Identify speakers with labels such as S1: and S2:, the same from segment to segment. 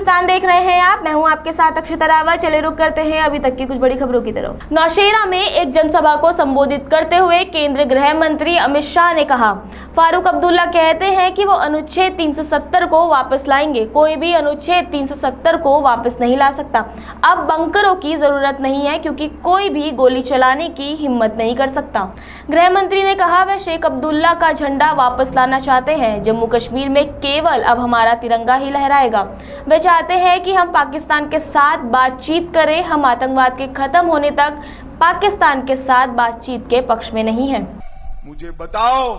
S1: हिंदुस्तान देख रहे हैं आप, मैं हूं आपके साथ अक्षिता रावत। चले रुक करते हैं अभी तक की कुछ बड़ी खबरों की तरफ। नौशेरा में एक जनसभा को संबोधित करते हुए केंद्रीय गृह मंत्री अमित शाह ने कहा, फारूक अब्दुल्ला कहते हैं कि वो अनुच्छेद 370 को वापस लाएंगे। कोई भी अनुच्छेद 370 को वापस नहीं ला सकता। अब बंकरों की जरूरत नहीं है क्योंकि कोई भी गोली चलाने की हिम्मत नहीं कर सकता। गृह मंत्री ने कहा वह शेख अब्दुल्ला का झंडा वापस लाना चाहते हैं। जम्मू कश्मीर में केवल अब हमारा तिरंगा ही लहराएगा। वे चाहते हैं कि हम पाकिस्तान के साथ बातचीत करें। हम आतंकवाद के खत्म होने तक पाकिस्तान के साथ बातचीत के पक्ष में नहीं हैं।
S2: मुझे बताओ,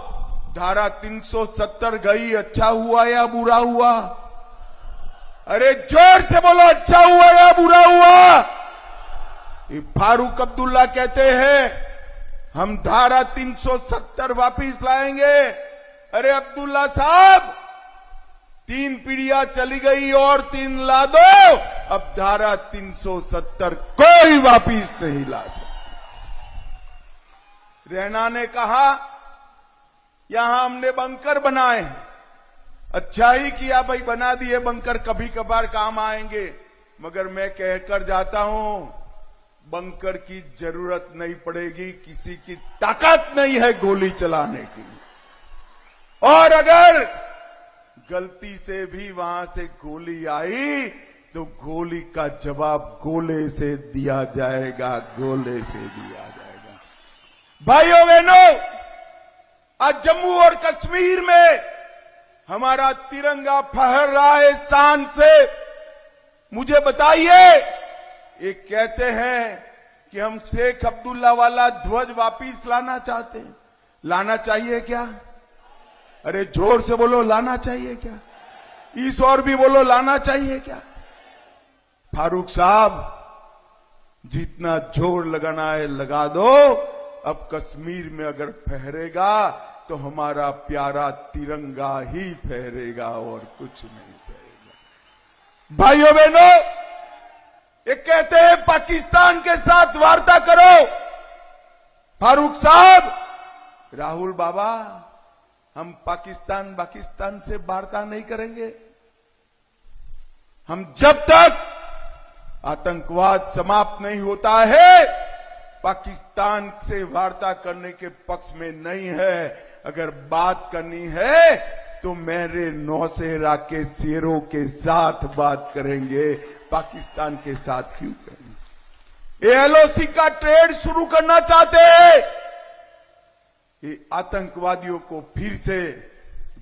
S2: धारा 370 गई, अच्छा हुआ या बुरा हुआ? अरे जोर से बोलो, अच्छा हुआ या बुरा हुआ? ये फारूक अब्दुल्ला कहते हैं हम धारा 370 वापिस लाएंगे। अरे अब्दुल्ला साहब, 3 पीढ़ियां चली गई और 3 ला दो। अब धारा 370 कोई वापिस नहीं ला सकता। रैना ने कहा यहां हमने बंकर बनाए हैं। अच्छा ही किया भाई, बना दिए बंकर, कभी कभार काम आएंगे। मगर मैं कहकर जाता हूं, बंकर की जरूरत नहीं पड़ेगी। किसी की ताकत नहीं है गोली चलाने की। और अगर गलती से भी वहां से गोली आई तो गोली का जवाब गोले से दिया जाएगा, गोले से दिया जाएगा। भाइयों बहनों, आज जम्मू और कश्मीर में हमारा तिरंगा फहर रहा है शान से। मुझे बताइए, ये कहते हैं कि हम शेख अब्दुल्ला वाला ध्वज वापिस लाना चाहते हैं। लाना चाहिए क्या? अरे जोर से बोलो, लाना चाहिए क्या? इस और भी बोलो, लाना चाहिए क्या? फारूक साहब, जितना जोर लगाना है लगा दो। अब कश्मीर में अगर फहरेगा तो हमारा प्यारा तिरंगा ही फहरेगा और कुछ नहीं फहरेगा। भाइयों बहनों, ये कहते हैं पाकिस्तान के साथ वार्ता करो। फारूक साहब, राहुल बाबा, हम पाकिस्तान से वार्ता नहीं करेंगे। हम जब तक आतंकवाद समाप्त नहीं होता है, पाकिस्तान से वार्ता करने के पक्ष में नहीं है। अगर बात करनी है तो मेरे नौशेरा के शेरों के साथ बात करेंगे, पाकिस्तान के साथ क्यों करेंगे? ये एलओसी का ट्रेड शुरू करना चाहते हैं। ये आतंकवादियों को फिर से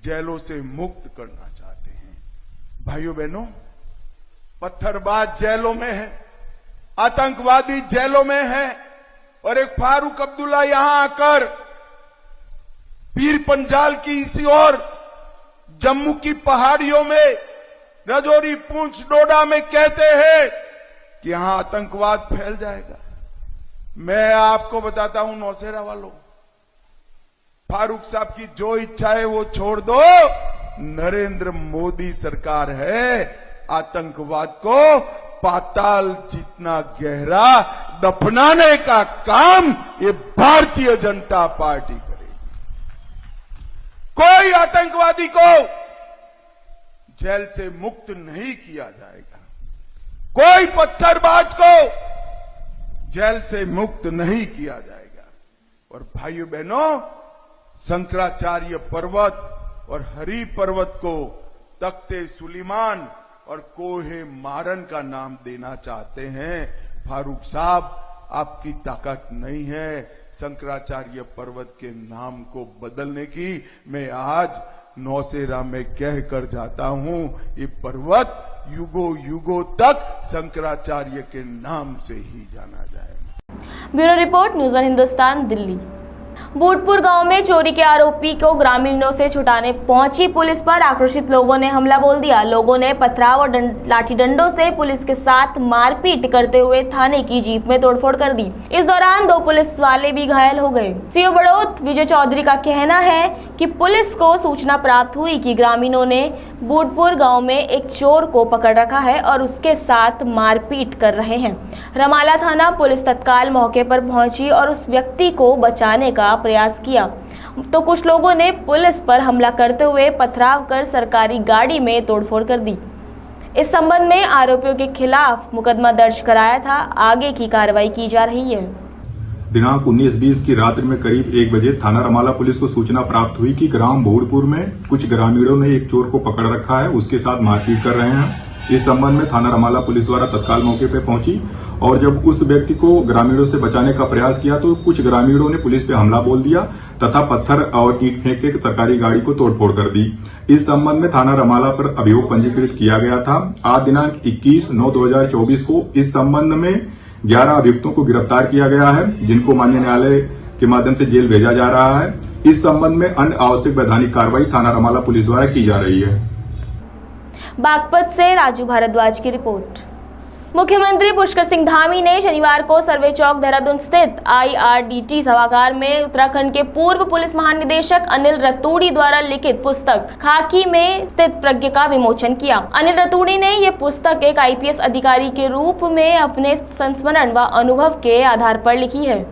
S2: जेलों से मुक्त करना चाहते हैं। भाइयों बहनों, पत्थरबाज जेलों में है, आतंकवादी जेलों में है, और एक फारूक अब्दुल्ला यहां आकर पीर पंजाल की इसी ओर जम्मू की पहाड़ियों में, राजौरी, पुंछ, डोडा में कहते हैं कि यहां आतंकवाद फैल जाएगा। मैं आपको बताता हूं नौशेरा वालों, फारूक साहब की जो इच्छा है वो छोड़ दो। नरेंद्र मोदी सरकार है, आतंकवाद को पाताल जितना गहरा दफनाने का काम ये भारतीय जनता पार्टी करेगी। कोई आतंकवादी को जेल से मुक्त नहीं किया जाएगा। कोई पत्थरबाज को जेल से मुक्त नहीं किया जाएगा। और भाइयों बहनों, शंकराचार्य पर्वत और हरि पर्वत को तख्ते सुलेमान और कोहे मारन का नाम देना चाहते हैं। फारूक साहब, आपकी ताकत नहीं है शंकराचार्य पर्वत के नाम को बदलने की। मैं आज नौशेरा में कहकर जाता हूं, ये पर्वत युगों युगों तक शंकराचार्य के नाम से ही जाना जाएगा।
S1: Bureau report, news one Hindustan, Delhi. Bootpur गांव में चोरी के आरोपी को ग्रामीणों से छुड़ाने पहुंची पुलिस पर आक्रोशित लोगों ने हमला बोल दिया। लोगों ने पथराव और लाठी डंडों से पुलिस के साथ मारपीट करते हुए थाने की जीप में तोड़फोड़ कर दी। इस दौरान 2 पुलिस वाले भी घायल हो गए। सीओ बड़ौत विजय चौधरी का कहना है कि पुलिस को सूचना प्राप्त हुई कि ग्रामीणों ने बूटपुर गाँव में एक चोर को पकड़ रखा है और उसके साथ मारपीट कर रहे हैं। रमाला थाना पुलिस तत्काल मौके पर पहुंची और उस व्यक्ति को बचाने का प्रयास किया तो कुछ लोगों ने पुलिस पर हमला करते हुए पथराव कर सरकारी गाड़ी में तोड़फोड़ कर दी। इस संबंध में आरोपियों के खिलाफ मुकदमा दर्ज कराया था। आगे की कार्रवाई की जा रही है।
S3: दिनांक 19-20 की रात्रि में करीब 1 बजे थाना रमाला पुलिस को सूचना प्राप्त हुई कि ग्राम भूड़पुर में कुछ ग्रामीणों ने एक चोर को पकड़ रखा है, उसके साथ मारपीट कर रहे हैं। इस संबंध में थाना रमाला पुलिस द्वारा तत्काल मौके पर पहुंची और जब उस व्यक्ति को ग्रामीणों से बचाने का प्रयास किया तो कुछ ग्रामीणों ने पुलिस पे हमला बोल दिया तथा पत्थर और ईंट फेंक के सरकारी गाड़ी को तोड़फोड़ कर दी। इस संबंध में थाना रमाला पर अभियोग पंजीकृत किया गया था। आज दिनांक 21/9/2024 को इस संबंध में 11 अभियुक्तों को गिरफ्तार किया गया है, जिनको माननीय न्यायालय के माध्यम से जेल भेजा जा रहा है। इस संबंध में अन्य आवश्यक वैधानिक कार्रवाई थाना रमाला पुलिस द्वारा की जा रही है।
S1: बागपत से राजू भारद्वाज की रिपोर्ट। मुख्यमंत्री पुष्कर सिंह धामी ने शनिवार को सर्वे चौक देहरादून स्थित IRDT सभागार में उत्तराखंड के पूर्व पुलिस महानिदेशक अनिल रतूड़ी द्वारा लिखित पुस्तक खाकी में स्थित प्रज्ञ का विमोचन किया। अनिल रतूड़ी ने यह पुस्तक एक IPS अधिकारी के रूप में अपने संस्मरण व अनुभव के आधार पर लिखी है।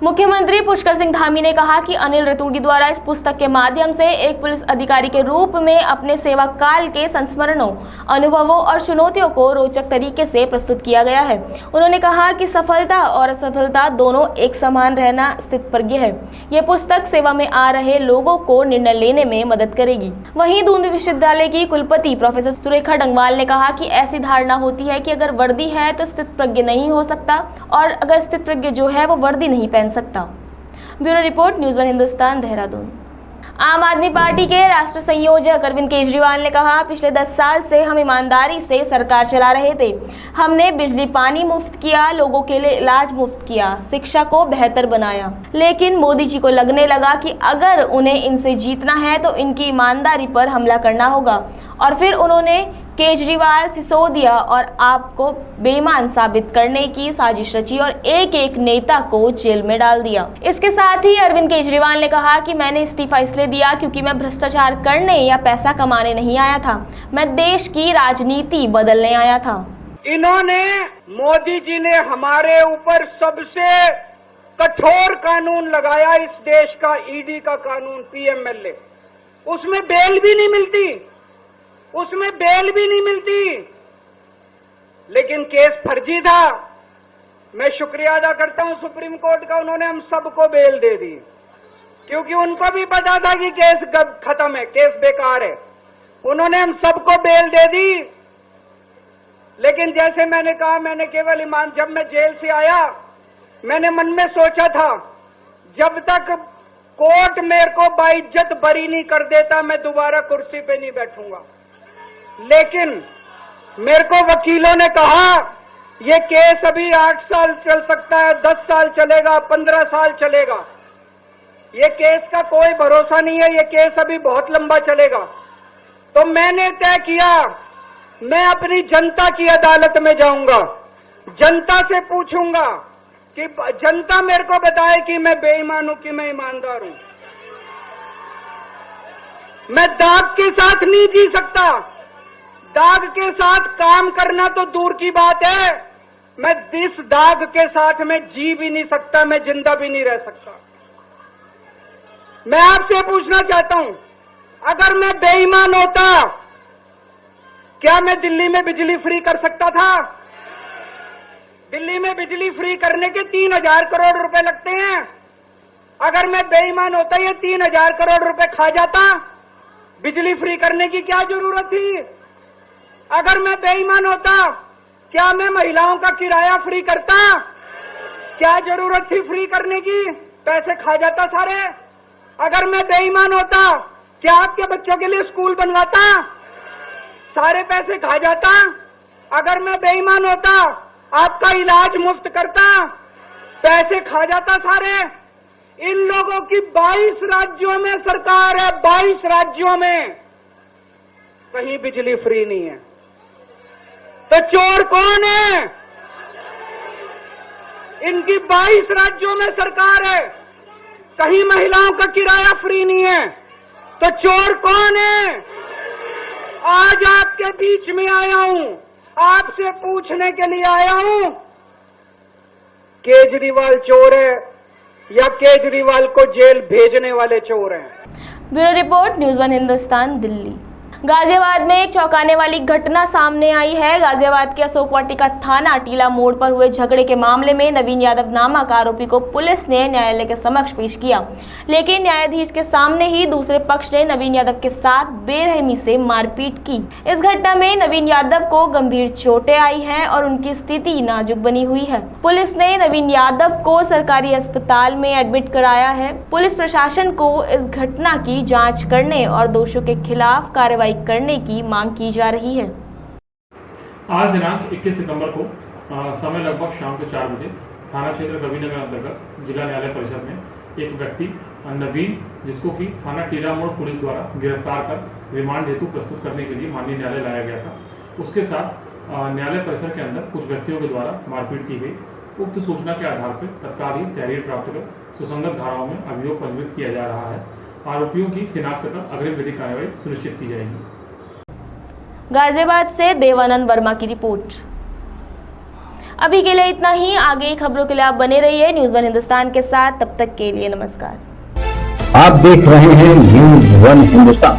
S1: मुख्यमंत्री पुष्कर सिंह धामी ने कहा कि अनिल रतूड़ी द्वारा इस पुस्तक के माध्यम से एक पुलिस अधिकारी के रूप में अपने सेवा काल के संस्मरणों, अनुभवों और चुनौतियों को रोचक तरीके से प्रस्तुत किया गया है। उन्होंने कहा कि सफलता और असफलता दोनों एक समान रहना स्थितप्रज्ञ है। यह पुस्तक सेवा में आ रहे लोगों को निर्णय लेने में मदद करेगी। वहीं दून विश्वविद्यालय की कुलपति प्रोफेसर सुरेखा डंगवाल ने कहा कि ऐसी धारणा होती है कि अगर वर्दी है तो स्थितप्रज्ञ नहीं हो सकता और अगर स्थितप्रज्ञ जो है वो वर्दी नहीं पहन सकता। Bureau report, news 1 Hindustan, Dehradun. आम आदमी पार्टी के राष्ट्रीय संयोजक अरविंद केजरीवाल ने कहा, पिछले 10 साल से हम ईमानदारी से सरकार चला रहे थे। हमने बिजली पानी मुफ्त किया, लोगों के लिए इलाज मुफ्त किया, शिक्षा को बेहतर बनाया। लेकिन मोदी जी को लगने लगा कि अगर उन्हें इनसे जीतना है तो इनकी ईमानदारी पर हमला करना होगा और फिर उन्होंने केजरीवाल, सिसोदिया और आपको बेईमान साबित करने की साजिश रची और एक एक नेता को जेल में डाल दिया। इसके साथ ही अरविंद केजरीवाल ने कहा कि मैंने इस्तीफा इसलिए दिया क्योंकि मैं भ्रष्टाचार करने या पैसा कमाने नहीं आया था, मैं देश की राजनीति बदलने आया था।
S4: इन्होंने, मोदी जी ने हमारे ऊपर सबसे कठोर कानून लगाया, इस देश का ईडी का कानून, पीएमएलए। उसमें बेल भी नहीं मिलती, उसमें बेल भी नहीं मिलती, लेकिन केस फर्जी था। मैं शुक्रिया अदा करता हूं सुप्रीम कोर्ट का, उन्होंने हम सबको बेल दे दी क्योंकि उनको भी पता था कि केस खत्म है, केस बेकार है। उन्होंने हम सबको बेल दे दी। लेकिन जैसे मैंने कहा, मैंने केवल ईमान, जब मैं जेल से आया मैंने मन में सोचा था जब तक कोर्ट मेरे को बाइज्जत बरी नहीं कर देता मैं दोबारा कुर्सी पे नहीं बैठूंगा। लेकिन मेरे को वकीलों ने कहा ये केस अभी 8 साल चल सकता है, 10 साल चलेगा, 15 साल चलेगा, ये केस का कोई भरोसा नहीं है, ये केस अभी बहुत लंबा चलेगा। तो मैंने तय किया मैं अपनी जनता की अदालत में जाऊंगा, जनता से पूछूंगा कि जनता मेरे को बताए कि मैं बेईमान हूं कि मैं ईमानदार हूं। मैं दाग के साथ नहीं जी सकता। दाग के साथ काम करना तो दूर की बात है, मैं इस दाग के साथ मैं जी भी नहीं सकता, मैं जिंदा भी नहीं रह सकता। मैं आपसे पूछना चाहता हूं, अगर मैं बेईमान होता, क्या मैं दिल्ली में बिजली फ्री कर सकता था? दिल्ली में बिजली फ्री करने के 3,000 करोड़ रुपए लगते हैं। अगर मैं बेईमान होता, ये 3,000 करोड़ रुपए खा जाता, बिजली फ्री करने की क्या जरूरत थी? अगर मैं बेईमान होता, क्या मैं महिलाओं का किराया फ्री करता? क्या जरूरत थी फ्री करने की? पैसे खा जाता सारे। अगर मैं बेईमान होता, क्या आपके बच्चों के लिए स्कूल बनवाता? सारे पैसे खा जाता। अगर मैं बेईमान होता, आपका इलाज मुफ्त करता, पैसे खा जाता सारे। इन लोगों की 22 राज्यों में सरकार है, 22 राज्यों में कहीं बिजली फ्री नहीं है। तो चोर कौन है? इनकी 22 राज्यों में सरकार है, कहीं महिलाओं का किराया फ्री नहीं है, तो चोर कौन है? आज आपके बीच में आया हूं, आपसे पूछने के लिए आया हूं, केजरीवाल चोर है या केजरीवाल को जेल भेजने वाले चोर हैं?
S1: Bureau report, news 1 Hindustan, Delhi. Ghaziabad में एक चौंकाने वाली घटना सामने आई है। गाजियाबाद के अशोक वाटिका थाना टीला मोड़ पर हुए झगड़े के मामले में नवीन यादव नामक आरोपी को पुलिस ने न्यायालय के समक्ष पेश किया, लेकिन न्यायाधीश के सामने ही दूसरे पक्ष ने नवीन यादव के साथ बेरहमी से मारपीट की। इस घटना में नवीन यादव को गंभीर चोटें आई हैं और उनकी स्थिति नाजुक बनी हुई है। पुलिस ने नवीन यादव को सरकारी अस्पताल में एडमिट कराया है। पुलिस प्रशासन को इस घटना की जाँच करने और दोषियों के खिलाफ कार्रवाई करने की मांग की जा रही है।
S5: आज दिनांक 21 सितंबर को समय लगभग शाम के 4 बजे थाना क्षेत्र कबीरनगर अंतर्गत जिला न्यायालय परिसर में एक व्यक्ति नवीन, जिसको कि थाना टीला मोड़ पुलिस द्वारा गिरफ्तार कर रिमांड हेतु प्रस्तुत करने के लिए माननीय न्यायालय लाया गया था। उसके साथ न्यायालय परिसर के अंदर कुछ व्यक्तियों के द्वारा मारपीट की गई। उक्त सूचना के आधार पर तत्काल ही तहरीर प्राप्त कर सुसंगत धाराओं में अभियोग पंजीकृत किया जा रहा है। आरोपियों की शिनाख्त कर अग्रिम विधिक कार्रवाई सुनिश्चित की जाएगी।
S1: गाजियाबाद से देवानंद वर्मा की रिपोर्ट। अभी के लिए इतना ही। आगे खबरों के लिए आप बने रहिए न्यूज़ 1 हिंदुस्तान के साथ। तब तक के लिए नमस्कार।
S6: आप देख रहे हैं न्यूज़ 1 हिंदुस्तान।